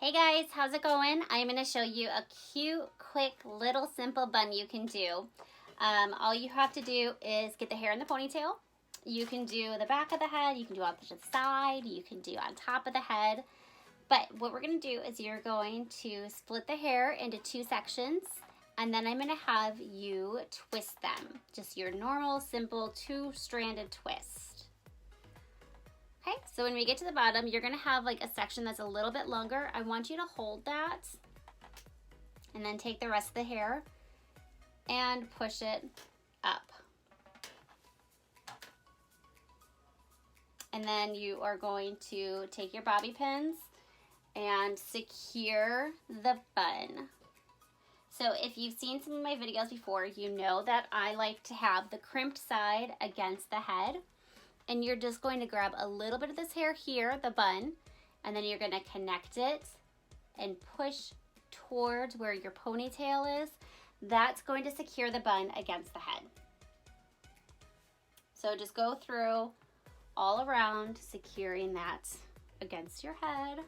Hey guys, how's it going? I'm going to show you a cute, quick, little simple bun you can do. All you have to do is get the hair in the ponytail. You can do the back of the head, you can do on the side, you can do on top of the head. But what we're going to do is you're going to split the hair into two sections, and then I'm going to have you twist them. Just your normal, simple, two-stranded twist. Okay, so when we get to the bottom, you're gonna have like a section that's a little bit longer. I want you to hold that and then take the rest of the hair and push it up. And then you are going to take your bobby pins and secure the bun. So if you've seen some of my videos before, you know that I like to have the crimped side against the head. And you're just going to grab a little bit of this hair here, the bun, and then you're going to connect it and push towards where your ponytail is. That's going to secure the bun against the head. So just go through all around, securing that against your head.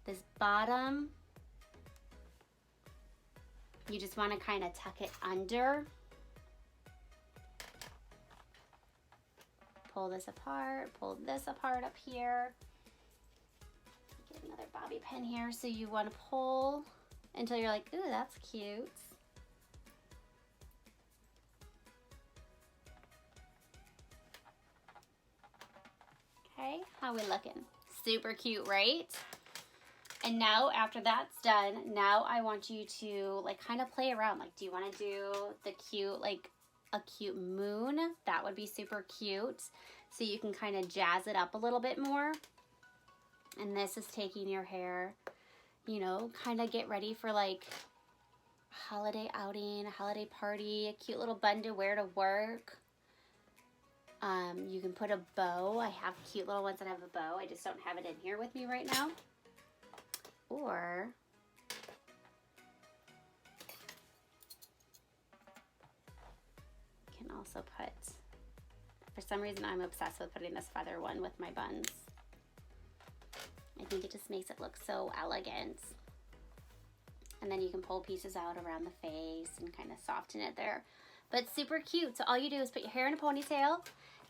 This bottom, you just want to kind of tuck it under. Pull this apart, pull this apart up here. Get another bobby pin here. So you want to pull until you're like, ooh, that's cute. Okay, how we looking? Super cute, right? And now after that's done, now I want you to like kind of play around. Like, do you want to do the cute, like a cute moon? That would be super cute. So you can kind of jazz it up a little bit more. And this is taking your hair, you know, kind of get ready for like a holiday outing, a holiday party, a cute little bun to wear to work. You can put a bow. I have cute little ones that have a bow. I just don't have it in here with me right now. Or you can also put, for some reason I'm obsessed with putting this feather one with my buns. I think it just makes it look so elegant. And then you can pull pieces out around the face and kind of soften it there. But super cute. So all you do is put your hair in a ponytail,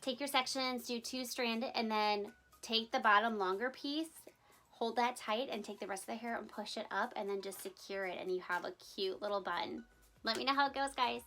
take your sections, do two-stranded, and then take the bottom longer piece, hold that tight, and take the rest of the hair and push it up, and then just secure it, and you have a cute little bun. Let me know how it goes, guys.